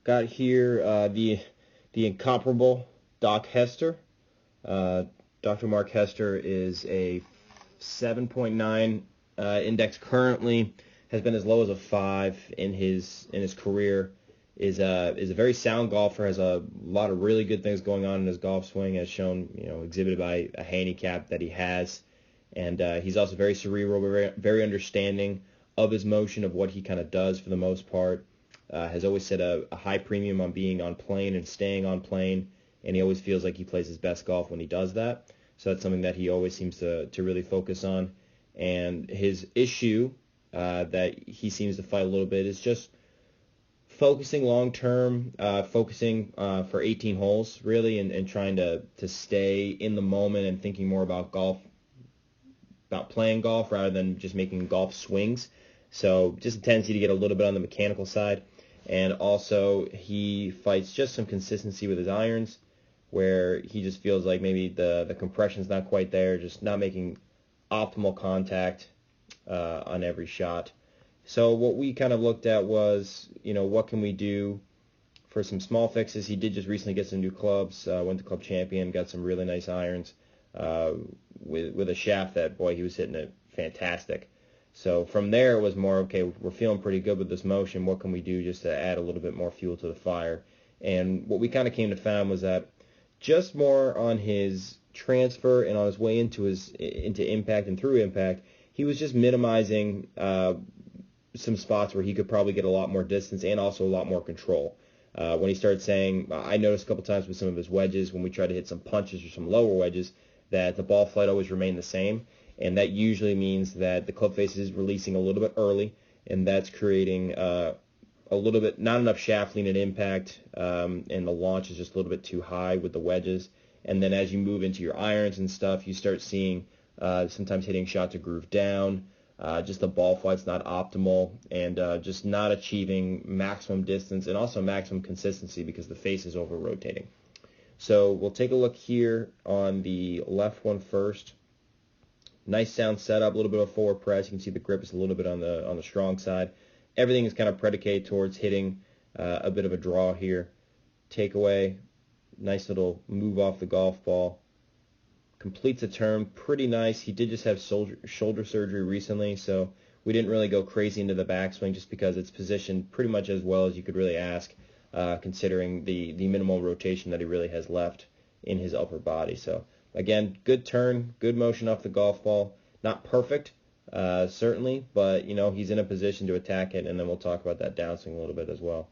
got here the incomparable Doc Hester. Dr. Mark Hester is a 7.9 index currently, has been as low as a 5 in his career. Is a very sound golfer, has a lot of really good things going on in his golf swing, as shown, exhibited by a handicap that he has. And he's also very cerebral, very understanding of his motion, of what he kind of does for the most part. Has always set a high premium on being on plane and staying on plane, and he always feels like he plays his best golf when he does that. So that's something that he always seems to really focus on. And his issue that he seems to fight a little bit is just focusing long term, focusing for 18 holes really, and trying to stay in the moment and thinking more about golf, about playing golf rather than just making golf swings. So just a tendency to get a little bit on the mechanical side. And also he fights just some consistency with his irons, where he just feels like maybe the compression's not quite there, just not making optimal contact on every shot. So what we kind of looked at was, what can we do for some small fixes. He did just recently get some new clubs, went to Club Champion, got some really nice irons with a shaft that, boy, he was hitting it fantastic. So from there, it was more, okay, we're feeling pretty good with this motion. What can we do just to add a little bit more fuel to the fire? And what we kind of came to find was that just more on his transfer and on his way into impact and through impact, he was just minimizing some spots where he could probably get a lot more distance and also a lot more control. When he started saying, I noticed a couple times with some of his wedges, when we tried to hit some punches or some lower wedges, that the ball flight always remained the same. And that usually means that the club face is releasing a little bit early, and that's creating a little bit, not enough shaft lean at impact, and the launch is just a little bit too high with the wedges. And then as you move into your irons and stuff, you start seeing sometimes hitting shots to groove down, just the ball flight's not optimal, and just not achieving maximum distance and also maximum consistency because the face is over-rotating. So we'll take a look here on the left one first. Nice sound setup, a little bit of forward press. You can see the grip is a little bit on the strong side. Everything is kind of predicated towards hitting a bit of a draw here. Takeaway, nice little move off the golf ball. Completes a turn, pretty nice. He did just have shoulder surgery recently, so we didn't really go crazy into the backswing just because it's positioned pretty much as well as you could really ask, considering the minimal rotation that he really has left in his upper body. So again, good turn, good motion off the golf ball. Not perfect, certainly, but he's in a position to attack it, and then we'll talk about that downswing a little bit as well.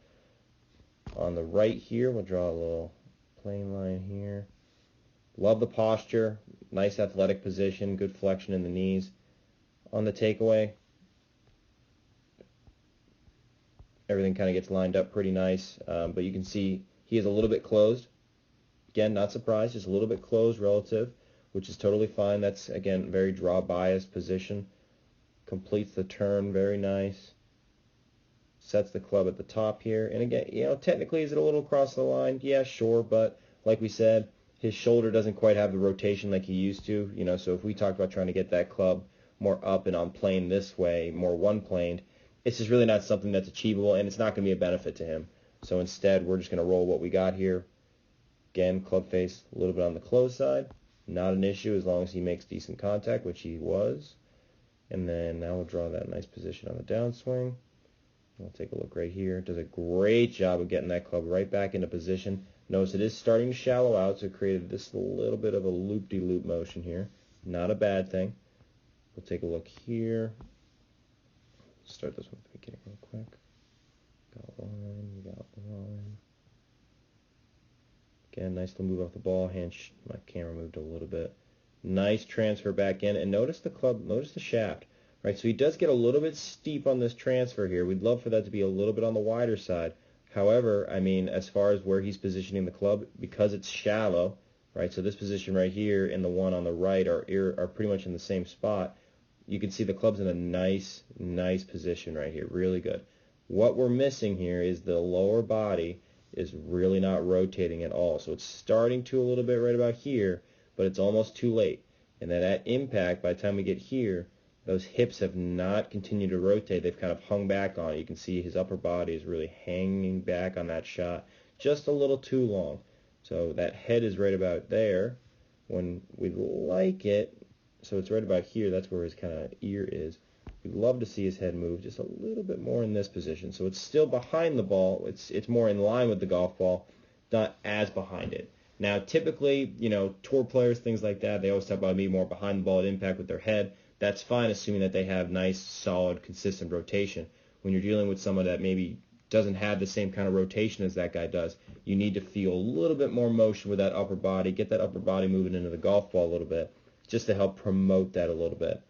On the right here, we'll draw a little plane line here. Love the posture, nice athletic position, good flexion in the knees. On the takeaway, everything kind of gets lined up pretty nice, but you can see he is a little bit closed. Again, not surprised, just a little bit closed relative, which is totally fine. That's, again, very draw biased position. Completes the turn, very nice. Sets the club at the top here. And again, technically, is it a little across the line? Yeah, sure, but like we said, his shoulder doesn't quite have the rotation like he used to. So if we talk about trying to get that club more up and on plane this way, more one-planed, it's just really not something that's achievable, and it's not going to be a benefit to him. So instead, we're just going to roll what we got here. Again, club face a little bit on the close side. Not an issue as long as he makes decent contact, which he was. And then now we'll draw that nice position on the downswing. We'll take a look right here. Does a great job of getting that club right back into position. Notice it is starting to shallow out, so it created this little bit of a loop-de-loop motion here. Not a bad thing. We'll take a look here. Start this one at the beginning real quick. Got line, we got line. Again, nice little move off the ball. My camera moved a little bit. Nice transfer back in, and notice the club, notice the shaft. Right, so he does get a little bit steep on this transfer here. We'd love for that to be a little bit on the wider side. However, I mean, as far as where he's positioning the club, because it's shallow, right, so this position right here and the one on the right are pretty much in the same spot. You can see the club's in a nice position right here, really good. What we're missing here is the lower body is really not rotating at all. So it's starting to a little bit right about here, but it's almost too late. And then at impact, by the time we get here, those hips have not continued to rotate. They've kind of hung back on it. You can see his upper body is really hanging back on that shot just a little too long. So that head is right about there when we'd like it. So it's right about here. That's where his kind of ear is. We'd love to see his head move just a little bit more in this position. So it's still behind the ball. It's more in line with the golf ball, not as behind it. Now, typically, tour players, things like that, they always talk about being more behind the ball at impact with their head. That's fine, assuming that they have nice, solid, consistent rotation. When you're dealing with someone that maybe doesn't have the same kind of rotation as that guy does, you need to feel a little bit more motion with that upper body, get that upper body moving into the golf ball a little bit, just to help promote that a little bit.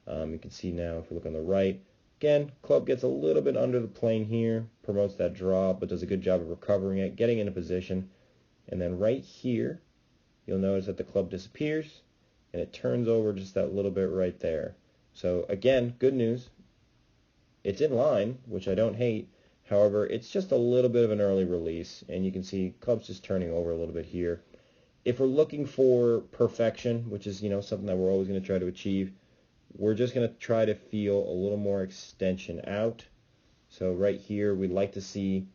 You can see now, if we look on the right, again, club gets a little bit under the plane here, promotes that draw, but does a good job of recovering it, getting into position. And then right here, you'll notice that the club disappears, and it turns over just that little bit right there. So again, good news. It's in line, which I don't hate. However, it's just a little bit of an early release, and you can see club's just turning over a little bit here. If we're looking for perfection, which is something that we're always going to try to achieve, we're just going to try to feel a little more extension out. So right here, we'd like to see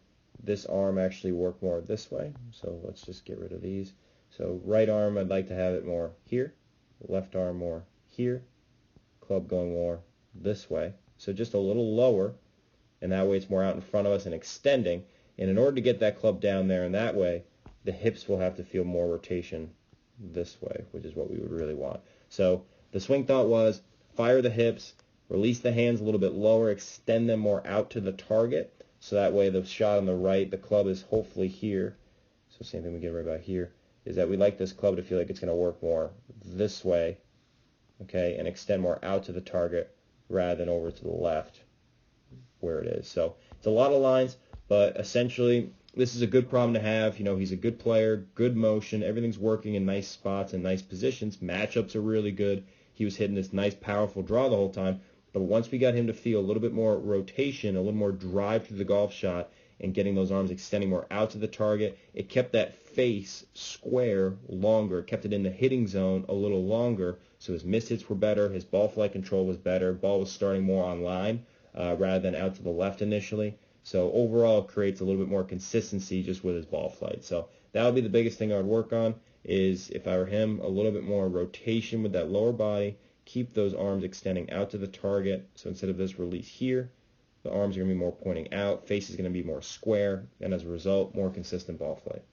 this arm actually work more this way. So let's just get rid of these. So right arm, I'd like to have it more here. Left arm more here. Club going more this way. So just a little lower, and that way it's more out in front of us and extending. And in order to get that club down there and that way, the hips will have to feel more rotation this way, which is what we would really want. So the swing thought was fire the hips, release the hands a little bit lower, extend them more out to the target. So that way the shot on the right, the club is hopefully here. So same thing we get right about here, is that we like this club to feel like it's going to work more this way, okay, and extend more out to the target rather than over to the left where it is. So it's a lot of lines, but essentially this is a good problem to have. He's a good player, good motion, everything's working in nice spots and nice positions. Matchups are really good. He was hitting this nice, powerful draw the whole time. But once we got him to feel a little bit more rotation, a little more drive through the golf shot, and getting those arms extending more out to the target, it kept that face square longer. It kept it in the hitting zone a little longer, so his miss hits were better, his ball flight control was better, ball was starting more on line rather than out to the left initially. So overall, it creates a little bit more consistency just with his ball flight. So that would be the biggest thing I would work on, is if I were him, a little bit more rotation with that lower body, keep those arms extending out to the target. So instead of this release here, the arms are going to be more pointing out, face is going to be more square, and as a result, more consistent ball flight.